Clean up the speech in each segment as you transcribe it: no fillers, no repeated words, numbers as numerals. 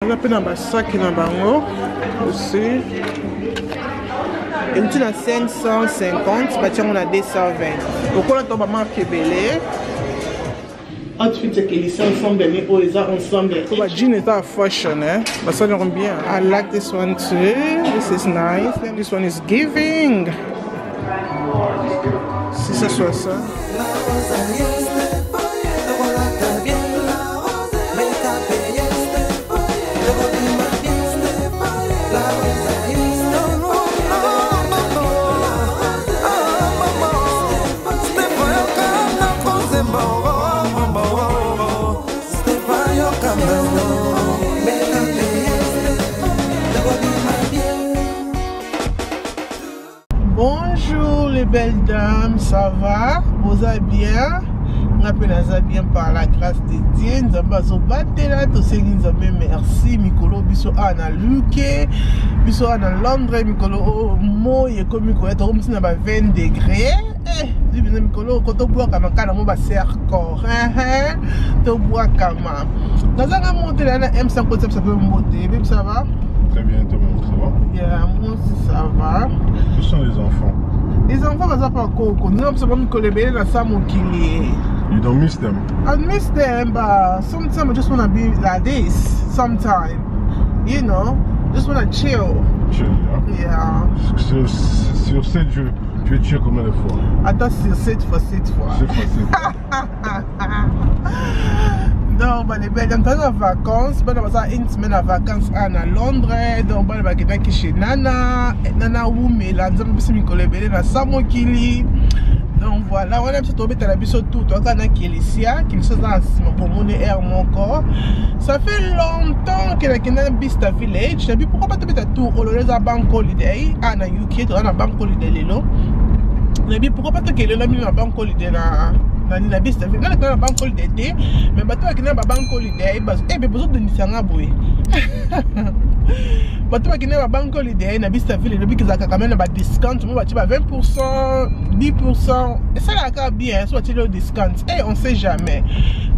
On a pris un sac dans bango aussi. Et nous avons 550, bah tiens on a 220. Donc on a tombé marqué belé. Outfit que les ensemble mais oh les ensemble. So bah jean est à fashion hein. Bah ça leur bien. I like this one too. This is nice. And this one is giving. Si ça soit ça. Bonjour les belles dames, ça va? Vous allez bien? On appelle bien par la grâce de Dieu. Nous avons battu là, tous ces merci. Mikolo, biso ana luxe, biso ana Londres, Mikolo, mo ekomi ko être comme si na 20 degrés. Du bien Mikolo, quand on boit comme kana mo ba serre corps, to bois comme. Nous avons monté là na M50 ça peut monter, ça va? Très bien, toi-même, ça va? Yeah, moi aussi ça va. Où sont les enfants? Les enfants, ils n'ont pas encore connu. Nous avons collabé dans ça, mon kili. You don't miss them? I miss them, but sometimes I just want to be like this. Sometimes, you know, just want to chill. Chill, yeah? Yeah. Sur 7 jours, tu es chill combien de fois? Attends, sur 7 fois. 7 fois. Donc, les belles, on est en vacances. On a une semaine en vacances à Londres. Donc, on va aller chez Nana. Nana Oumé, là, nous avons collabé dans Samokili. Donc, voilà, on a tombé dans la biso tout. On a qui est ici, qui nous sommes dans pour mon air, mon corps. Ça fait longtemps que nous avons Bicester Village. Je ne sais pas pourquoi tu as tout. On a un bank holiday. À UK, on a un bank holiday. Je ne sais pas pourquoi tu as un bank holiday. Na Bicester Village, na bank holiday, mais bato qui na bank holiday, besoin de nisanga boy. Bato qui na bank holiday na Bicester Village, depuis qu'ils a quand même ba discount, moi tu vas 20%, 10%, et ça là bien, soit tu le discount, et on sait jamais.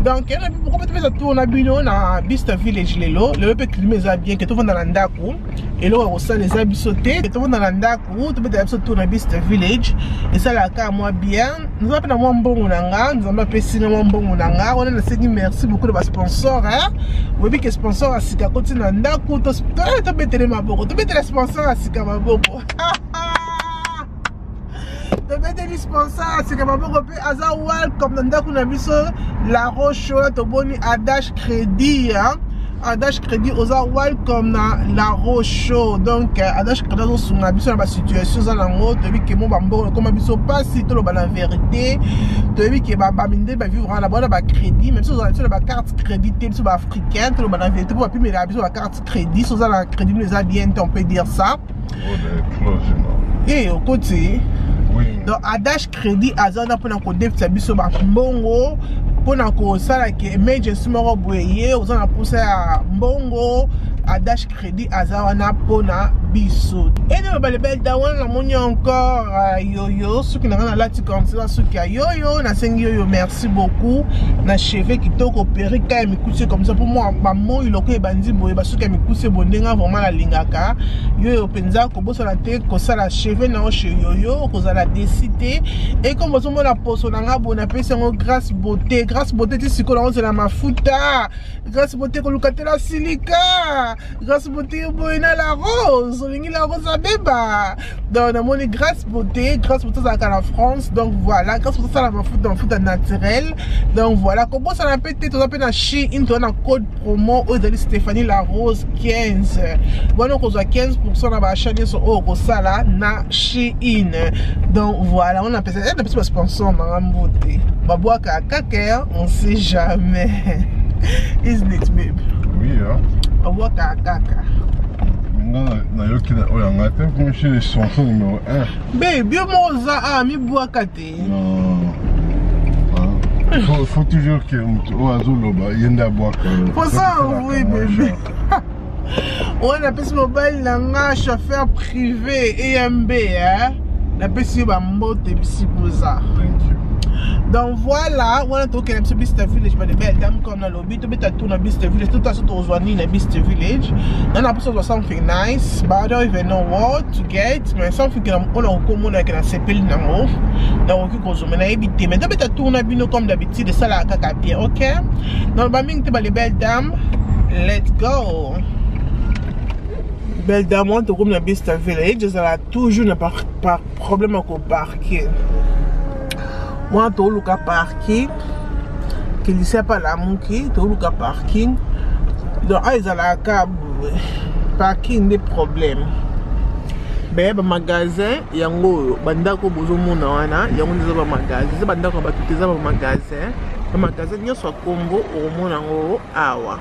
Donc pourquoi tu fais ça tour na bino na Bicester Village lelo, le peu climat ça bien que tout va dans l'andako, et là on sent les habits sauter, tout va dans l'andako, tu peux faire ça tour na Bicester Village, et ça là moi bien, nous appelons moi bon nanga, nous avons fait cinéma bon nanga, on a dit merci beaucoup de sponsors hein. Vous voyez que sponsor à Sika continue ndako, tu peux ma boko, tu peux les sponsors à Sika ma boko. Tu peux les sponsors à Sika ma boko, aza welcome ndako na biso la roche to boni Adash crédit hein. Adash crédit aux welcome na la roche donc Adash crédit aux sur la situation dans la mode depuis que mon bambo comme biso pas si tout le la vérité depuis que ba minde ba vivre la bonne ba crédit même si on a sur la carte crédit sur ba africaine tout le la vérité pour plus mais la biso la carte crédit sur la crédit nous a bien on peut dire ça et au côté oui donc Adash crédit azana pour qu'on défie biso ba mbongo pour que ça que emergency moro boye aux on a poussé à mbongo Adash crédit azawana pona biso et nous les belles dawan la moni encore yoyo ceux qui n'ont la lati comme ça ceux qui a yoyo na sengi yoyo merci beaucoup na cheveux qui toko opéré quand me coucher comme ça pour moi ba moi iloko bandi boye ba ceux qui me coucher bondenga vraiment la lingaka yoyo penza ko bossa la tête ko ça la cheveux na chez yoyo ko za la décider et comme vous la poso na nga bona pesa ngo grâce beauté tu siko la c'est la mafuta grâce beauté ko lukatela silica grâce beauté boina la rose la rose à beba donc on a grâce beauté ça la France donc voilà grâce beauté ça la foot naturel donc voilà comment ça l'appelle tout appelle na Shein on a code promo aux Stéphanie la rose 15 voilà on a 15% na ba achat sur au ça là na Shein donc voilà on appelle ça un sponsor na beauté baboa kaka on sait jamais isn't it babe oui hein baboa kaka na yoki na oyanga te comme chez les chansons numéro 1 baby moza mi boaka te non faut toujours que oazo loba yenda boaka pour ça oui bébé on a pris mobile nanga chauffeur privé EMB hein la pesi ba mbote bisi poza thank you Donc voilà, on a toqué un petit Bicester Village, mais les belles dames comme dans le lobby, tu peux tout dans Bicester Village, tout à ce que tu as dans Bicester Village. On a besoin de something nice, but I don't even know what to get. Mais something qu'on a commun avec la CPL nango, dans le coup qu'on a évité. Mais tu peux tout dans bino comme d'habitude, ça la caca bien, ok? Donc bah ming tu les belles dames, let's go. Belle dame, on te comme dans Bicester Village, ça a toujours pas problème avec le parking. Moi, tu as le parking, qui ne sait pas la mouki, tu as le parking. Donc, ils ont la parking des problèmes. Mais le magasin, il y a un bandako bozomo na il y a un magasin, c'est bandako batuteza ba magasin. Le magasin il y a soit combo au monde en awa.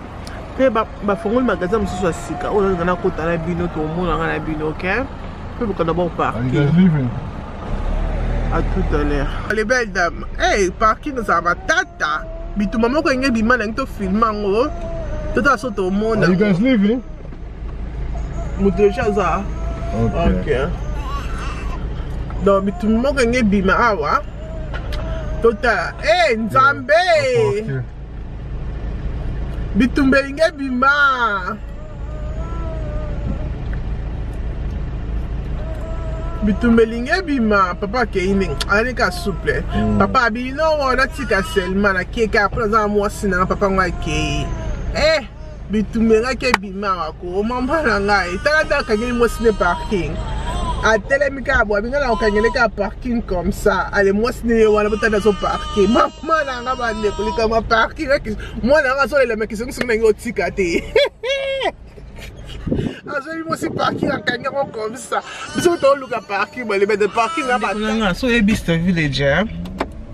Pe ba fongol magasin mususu asika. O na kota na bino to monde na bino, OK? Pe ko na bon parking. À tout à l'heure. Les belles dames. Hey, parking ça va tata. Mais tout maman quand il y a bima dans film en gros. Tout à tout au monde. Are you guys leaving? Moto chaza. OK. Donc mais tout maman quand il y a bima awa. Tout à hey, Nzambe. Bitumbe il y a bima. Bitumbelinge bima papa keine ani ka souple papa bino wona tika selma na keka après za moi sina papa ngwa ke bitumbenga ke bima wako mama na ngai tala da ka ngeli mo sine parking a telemika bo binga na ka ngeli ka parking comme ça allez moi sine wala botana so parking mama na nga ba ne kulika ma parking moi na nga so le meki so sina ngo tika te je vais aussi parking en camion comme ça. Je vais te parking, mais les bêtes de parking là-bas. So et Bicester Village,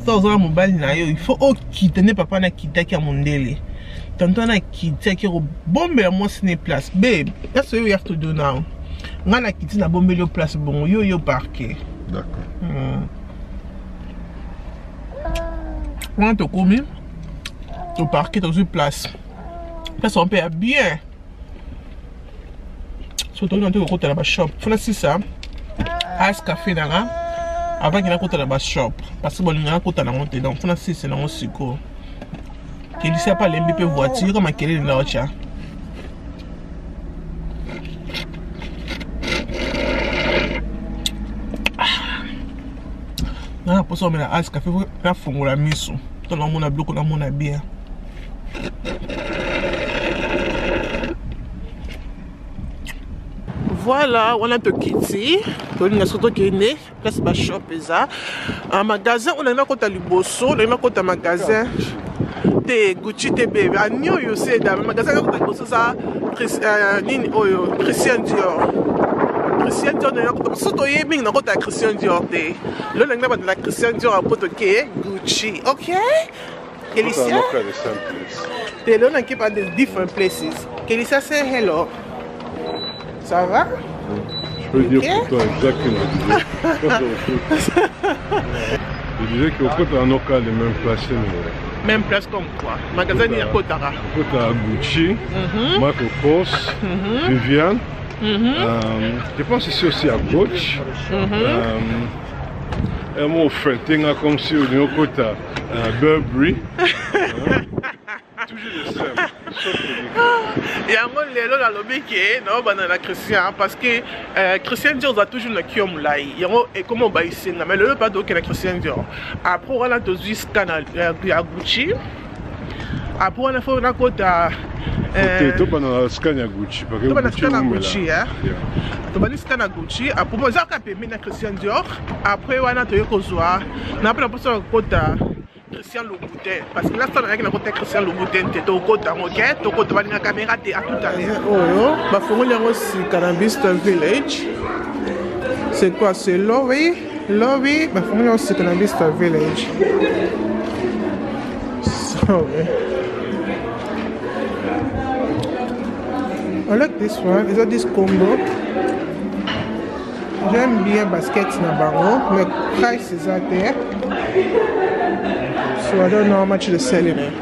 ça on a mon bal na yo. Il faut quitter ne papa na quitter qui a mon délai. Tantôt na quitter qui au bombe à moi ce place. Babe, that's what you have to do now. On a quitté na bombe le place bon yo parqué. D'accord. On te commis. Tu parqué dans une place. Ça on paye bien. Surtout quand tu es côté de la shop. Il faut ça. Ice café là. Avant qu'il y ait côté de la shop. Parce que bon, il y a côté de la montée. Donc, il faut c'est dans le sucre. Qu'il ne sait pas les BP voiture comme quel est là au non, pour ça on met la ice café. Là, faut qu'on la mise. Dans le monde a bloqué, dans le monde a bien. Voilà, on a te quitté. On a surtout qui est né. Place ma shop ça. Un magasin, on a un côté Liboso, on a un côté magasin. Te Gucci te bébé. À New York, c'est dans le magasin côté Liboso ça. Christian Dior. Christian Dior, on a un côté. Surtout il y a un côté Christian Dior. Là, on a un Christian Dior à côté Gucci. OK? Kélissia. Te là, on a qui pas de different places. Kélissia, say hello. Ça va? Je peux dire pour toi exactement. Je disais qu'au côté en Oka, les mêmes places. Même place comme quoi? Magasin il y a Kotara. Côté à Gucci, Michael Kors, Viviane. Je pense ici aussi à gauche. Un mot fronting comme si on est au côté à Burberry. Toujours le seul. Il y a un monde dans le lobby qui est dans la Christian parce que Christian Dior a toujours le kiom là. Il y a comment on va ici, mais le pas donc la Christian Dior. Après on a tous scan à Gucci. Après on a fait un côté à tu pas dans scan à Gucci parce que Gucci à Gucci hein. Tu vas scan à Gucci. Après moi j'ai capé na Christian Dior. Après on a tout kozwa. Na après on a côté Christian Louboutin parce que là ça avec côté Christian Louboutin tu es au côté OK tu côté va la caméra tu à tout à l'heure oh bah faut aller aussi Bicester Village c'est quoi c'est lobby bah faut aller aussi Bicester Village sorry I like this one is that this combo j'aime bien basket na bango mais price is out there. So I don't know how much they're selling it.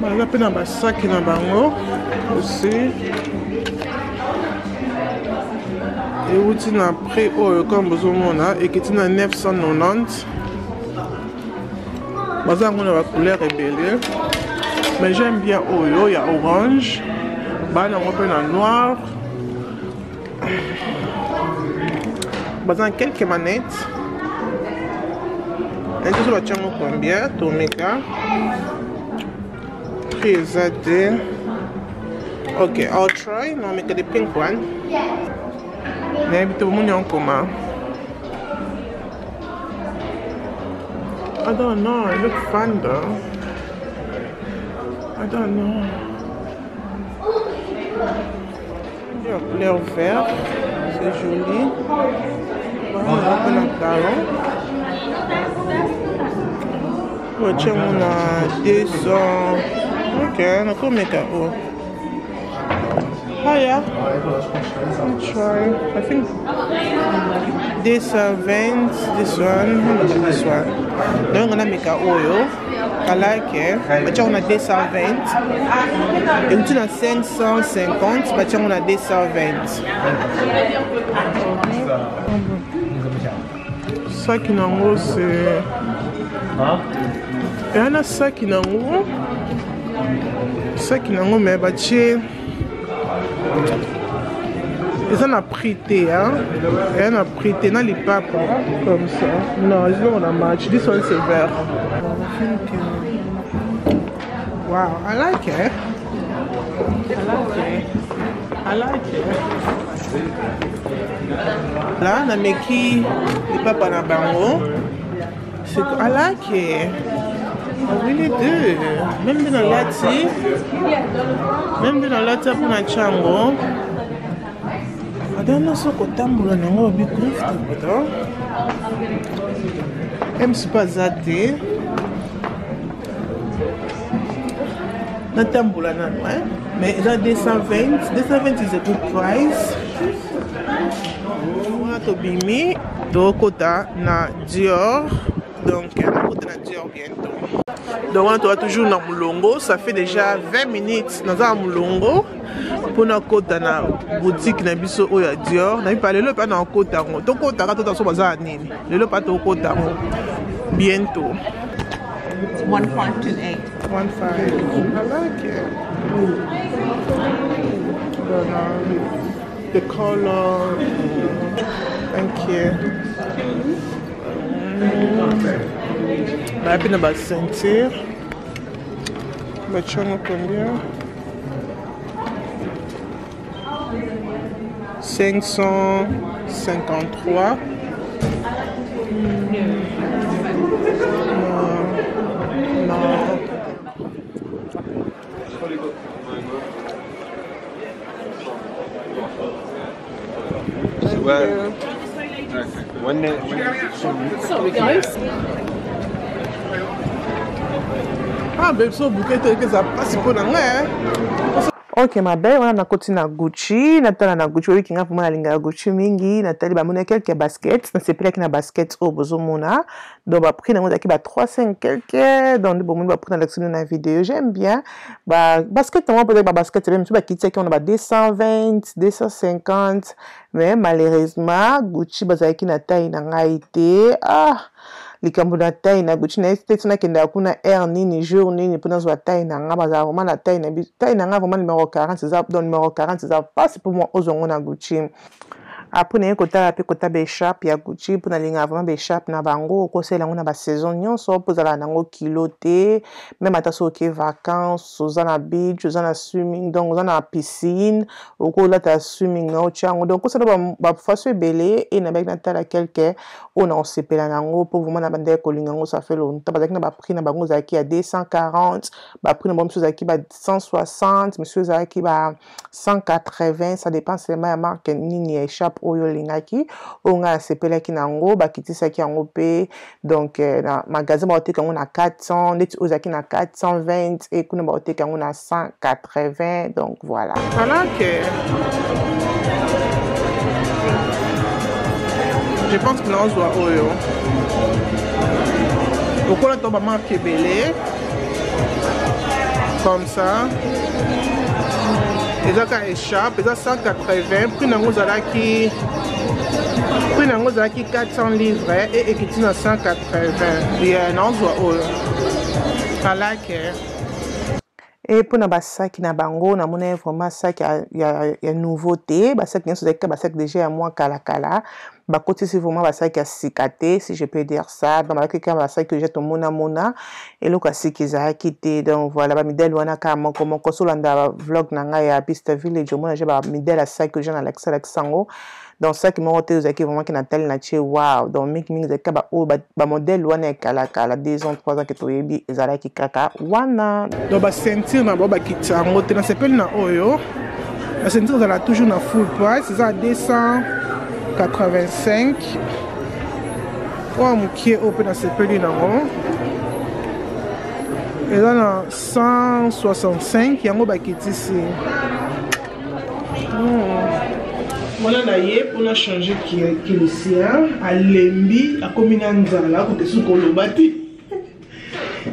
Baza pe na basaki na bango aussi. Euti na prix oyo comme bozomona ekiti na 990. Baza yango na ba couleur ebele. Mais j'aime bien oyo ya orange. Bana yango pe na noir. Baza quelques manettes. Et tout ça va tiens combien? Tomeka. Prix exact. Okay, I'll try. Now make the pink one. Maybe tout le monde est en commun. I don't know. It looks fun though. I don't know. Il y a couleur vert. C'est joli. Voilà, on a un talon. On a 200. Ok, on a combien de euros? Oh yeah, I'll try. I think this 20, this one, this one. Then I'm gonna make a oil. I like it. But you're gonna this 20. And tu as 550, but you're gonna this 20. Ça qui en gros c'est. Il y en a ça qui en gros. Ça qui en gros mais bah tu. Ils en ont prêté, hein? Ils en ont prêté dans les papes, comme ça. Non, ils ont un match. This one c'est vert. Wow, I like it. I like it. Là, on a mis qui les papes en bango. I like it. I really do. Même dans la lati. Même dans la lati pour un chango. I don't know so kotambula nango be comfortable. Même si pas zate. Natambula nan, ouais. Mais il a 220. 220 is a good price. On a to bimi. Do kota na Dior. Donc, on a kota na Dior bientôt. Donc, on a toujours dans Moulongo. Ça fait déjà 20 minutes dans un Moulongo. Pour na kota na boutique na biso oya Dior. Na pas le pas na kota ngo. To kota ka to ta so baza nini. Le pas to kota ngo. Bientôt. 1528. 15. I like it. The color. Thank you. Bah, puis on va sentir. Bah, tu en as combien? 553. Non. Sorry guys. Ah, babe, so bouquet que ça passe pour la main. Ok, ma belle, on a continué à Gucci. Nathalie na Gucci, oui, qui a vraiment la Gucci mingi. Nathalie, bah, mon a quelques baskets. C'est plus qu'il y a baskets au besoin mona. Donc, bah, prix, on a 300 quelques. Donc, bon, on va prendre l'action dans la vidéo. J'aime bien. Bah, basket, on va peut-être bah, basket, même si bah, qui tient qu'on a 220, 250. Mais malheureusement, Gucci, bah, ça qui n'a taille n'a été. Ah! likambo na taille na Gucci na tete na kenda kuna air nini jour nini pour nous taille na nga baza vraiment la taille na nga vraiment numéro 40 c'est ça donc numéro 40 c'est ça passe pour moi aux ongo na Gucci. Après na kota la pe kota be sharp ya Gucci pour na linga vraiment be sharp na bango ko sela ngona ba saison nyonso pour za nango kiloté même ata so ke vacances za na beach za na swimming donc za na piscine ko la ta swimming na chango donc ko sela ba faso belé et na bec na tala quelque on a sepela nango pour vraiment na bande ko linga ngo ça fait longtemps ba na ba prix na bango za ki à 240 ba prix na bon monsieur za ki ba 160 monsieur za ki ba 180 ça dépend seulement la marque nini échappe oyo lingaki onga sepela ki nango bakitisa ki yango pe donc na magasin ba oteka ngo na 400 net ozaki na 420 et kuna ba oteka ngo na 180 donc voilà. Voilà que Je pense que nous avons oyo. Donc on a ton maman qui est belé. Comme ça. Et ça échappe. Et ça 180. Puis nous avons 400 livres et qui à 180. Et nous avons oyo. I like it. Et pour na sac na bango na mona vraiment sac ya nouveauté ba sac nyonso ba sac déjà à moi kala ba côté c'est vraiment ba sac ya sikate si je peux dire ça dans ba sac que j'ai ton mona et le ka sikiza quitté donc voilà ba midèle wana ka moko moko solanda vlog na nga ya Bicester village mona j'ai ba midèle sac que j'ai na Alexango donc ça qui m'a été usé vraiment qui n'a tel nature wow donc ming zaka ba modèle wana kala 2 ans 3 ans que toyebi ezala ki kaka wana donc ba ceinture na ba kitango te na s'appelle na oyo la ceinture elle a toujours na full price c'est à 285 ou qui est open na s'appelle na et là na 165 yango ba kitisi voilà d'ailleurs pour changer qui le sien à lembi à combinanza là côté sous kolobati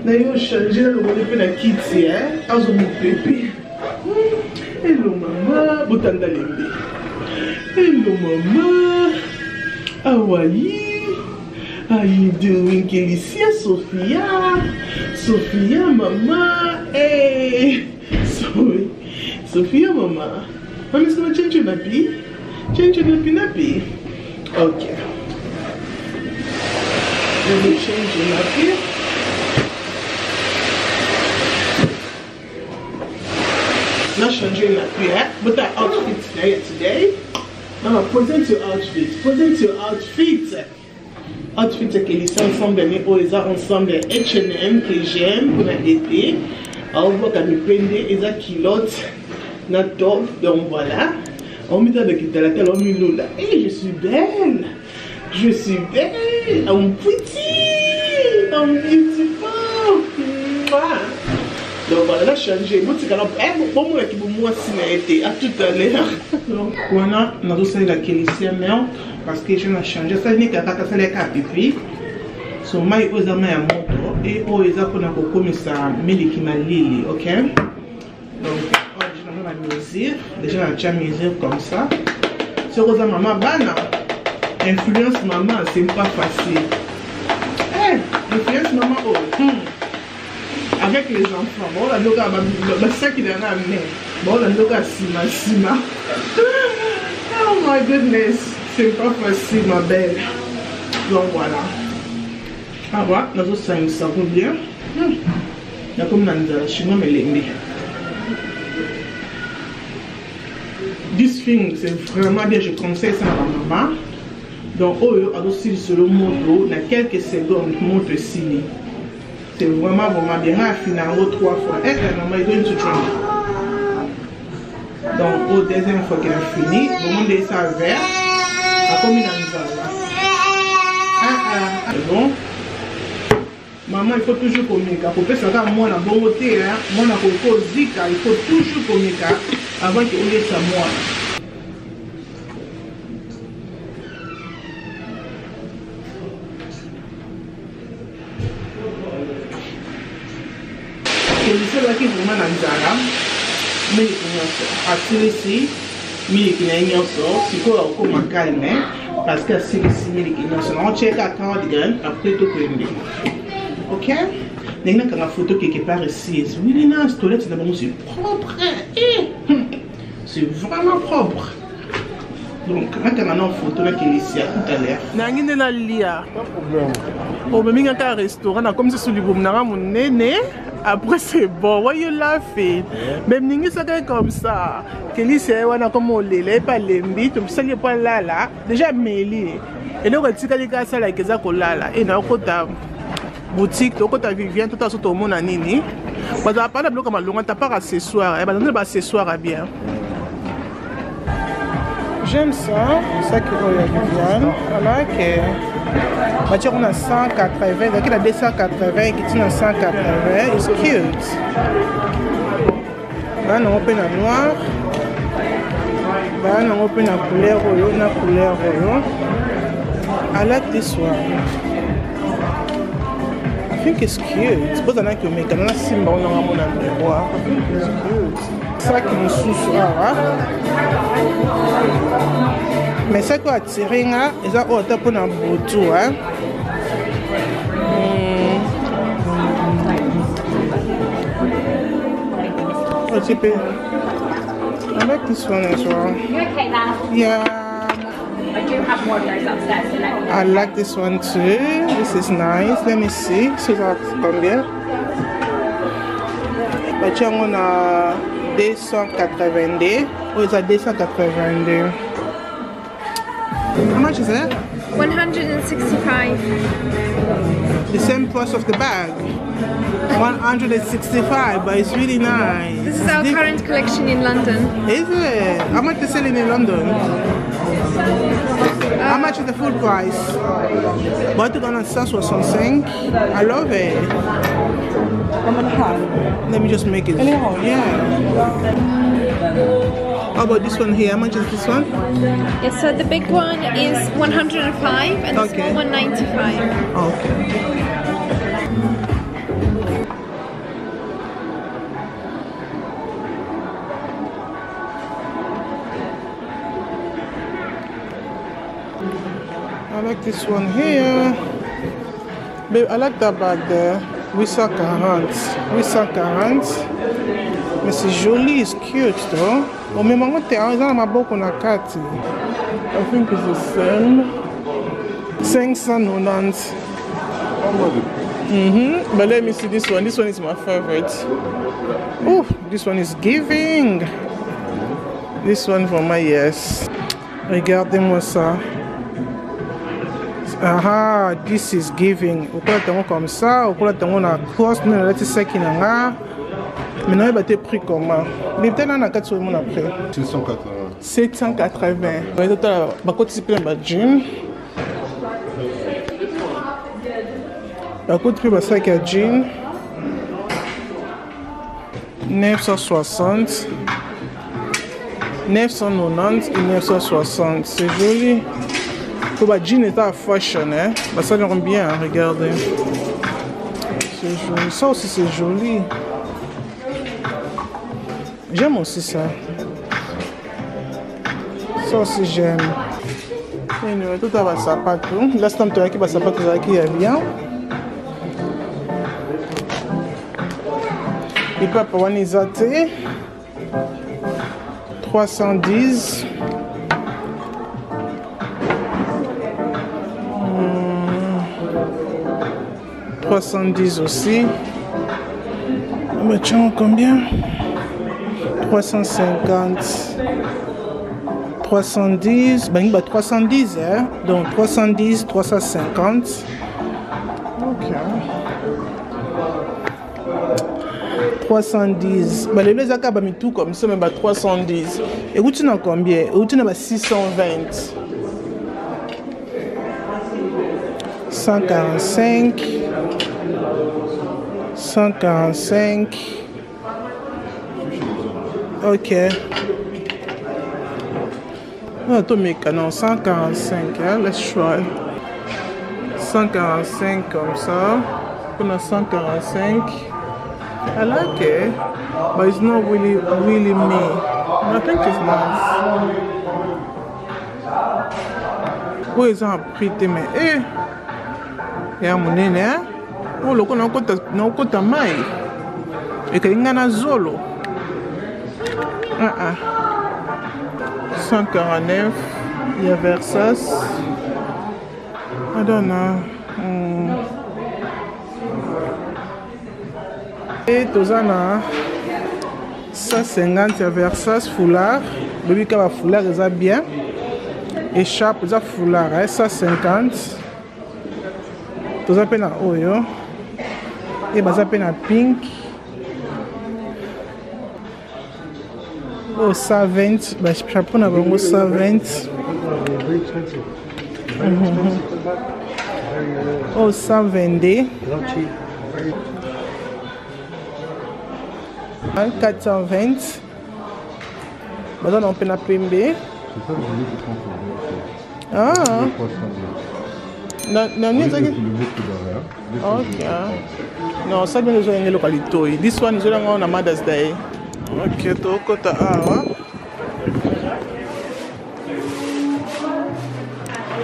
d'ailleurs changer le bonnet pour la kitty azo mi pepe hello maman botanda lembi hello maman how are you doing Kelicia Sophia maman hey Sophia maman est-ce que tu changes nappy change the nappy. Ok. Je vais change the nappy. Not changing nappy, but that outfit today. Now present your outfit. Outfit que les ensemble mais ensemble H&M que j'aime pour l'été. On voit qu'à me prendre les culottes, na top, donc voilà. On met avec la telle, on met là. Et je suis belle. I'm pretty. I'm beautiful. Donc voilà, là, changé. Bon, c'est quand même bon, moi, qui moi, si été à tout à l'heure. Donc, voilà, on a aussi la Kélicia, parce que je n'ai changé. Ça n'est qu'à faire les pipi. So, moi, aux amis à moto. Et aux amis à comme ça, mais qui m'a lili, ok? Donc, mesure, déjà on a déjà mesure comme ça. C'est Rosa maman bana. Influence maman, c'est pas facile. Influence maman avec les enfants. Bon la loga ça qui est là mais bon la loga sima. Oh my goodness, c'est pas facile ma belle. Donc voilà. Ah voilà, nous avons ça pour bien. Il y a comme dans le chinois mais l'ennemi. This thing, c'est vraiment bien, je conseille ça à ma maman. Donc, on a aussi sur le moto, dans quelques secondes, monte ici. C'est vraiment bien. Finalement, 3 fois. Et maman, il doit être drink. Donc, au deuxième fois qu'elle a fini, on va laisser ça vert. À combien c'est bon. Maman, il faut toujours communiquer. Pour faire ça, moi, la bonne côté, moi, la zika, il faut toujours communiquer avant qu'il laisse à moi. Et je sais qui vraiment dans Zara, mais il y a un ici, mais il y a un c'est quoi comme calme, parce que c'est ici, mais il y a un check à cardigan, après tout le monde. Ok? Il y a une photo quelque part ici. Oui, il y a un toilette, c'est propre. C'est vraiment propre. Donc, quand on a une photo là qui est ici tout à l'heure. Nangine na lia. Pas de problème. Oh, mais il y a un restaurant comme c'est sur le boum na mon néné. Après c'est bon. Why you laughing? Même ningi ça comme ça. Kelly c'est wana comme on lele pas lembi, tu sais pas là. Déjà mêlé. Et donc tu as dit que ça là que ça là et na kota boutique to kota Vivienne tout à tout monde na nini. Parce que pas de bloc comme longa t'as pas accessoire. Et ben on va accessoire à bien. J'aime ça, ça qui est Viviane. Voilà que on a 180, donc il a 280 qui tient à 180, it's cute. Là on open en noir. Là on open en couleur rouge, I like this one. I think it's cute. But I like to make another symbol on the memoir. I think it's cute. Ça qui me souffre. Mais ça qui attire, c'est ça qu'on a pour un bouton. I like this one as well. You okay there? Yeah. I do have more of those upstairs, so let me know. I like this one too. This is nice. Let me see. So that's combien? Bah tiens, on a 282. Oh, it's a 282. How much is it? 165. The same price of the bag. 165, but it's really nice. This is our current collection in London. Is it? How much is selling in London? How much is the full price? But you're gonna sell or something? I love it. Let me just make it. Yeah. How about this one here? How much is this one? Yes, so the big one is 105 and the small one 95. Okay. I like this one here. Babe, I like that bag there. 840. 840. Mais c'est joli, it's cute though. Oh, mais maman, t'es dans ma boque, on a 4. I think it's the same. 590. But let me see this one. This one is my favorite. Oh, this one is giving. This one for my yes. Regardez-moi ça. Ah, this is giving. Au cours de comme ça, au cours de on a cross, nous avons dit qui n'a. Maintenant, il va être pris comment? Mais peut-être on a 4 sur le monde après. 780. 780. Mais total, bah côté c'est plein de jeans. Bah côté prix bah ça qui a jeans. 960. 990 et 960. C'est joli. Le jean est à fashion, hein? Bah, ça leur rend bien, hein? Regardez. C'est joli. Ça aussi, c'est joli. J'aime aussi ça. Ça aussi, j'aime. Anyway, tout à sapato. Là, c'est un peu qui va sapato qui est bien. Et puis, pour les athées, 310. 310 aussi. Mais tiens, combien? 350. 310. Ben, il va 310, hein? Donc 310, 350. Ok. 310. Ben, les deux acabes mis tout comme ça, mais 310. Et où tu n'as combien? Et où tu n'as 620. 145. 145. Ok. Oh, non, 145. Hein? Let's try. 145 comme ça. On a 145. I like it, but it's not really me. I think it's nice. Oh, ils ont prêté, mais il y a mon nez, hein? Oh, le qu'on a encore mai. Et qu'il y a un zolo. 149. Il y a Versace. I don't know. Et tous en a 150 Versace foulard. Baby qui va foulard, ils ont bien. Écharpe, ils ont foulard, 150. Tous en peine à oyo. Et ils ont peine à pink. Oh, 120. Je vais prendre 120. Oh, 122. 420. Maintenant on peut la PMB. Ah. Non, okay. No, ça bien les gens localité. This one is on a Mother's Day. Okay, to kota awa.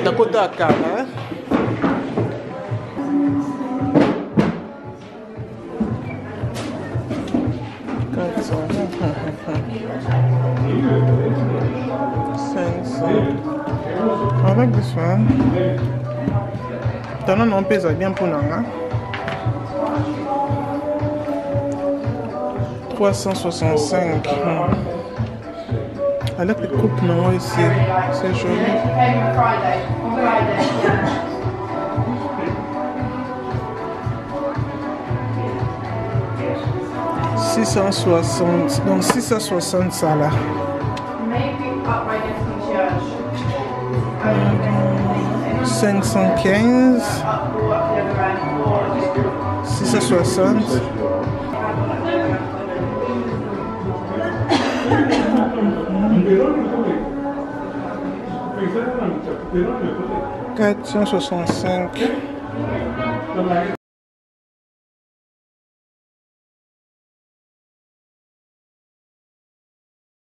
Dakota Kara. Avec this one, t'en as un pèse bien pour nous. 365. Avec les coupes non ici, c'est joli. $660, donc 660 ça là. 515, 660. 465.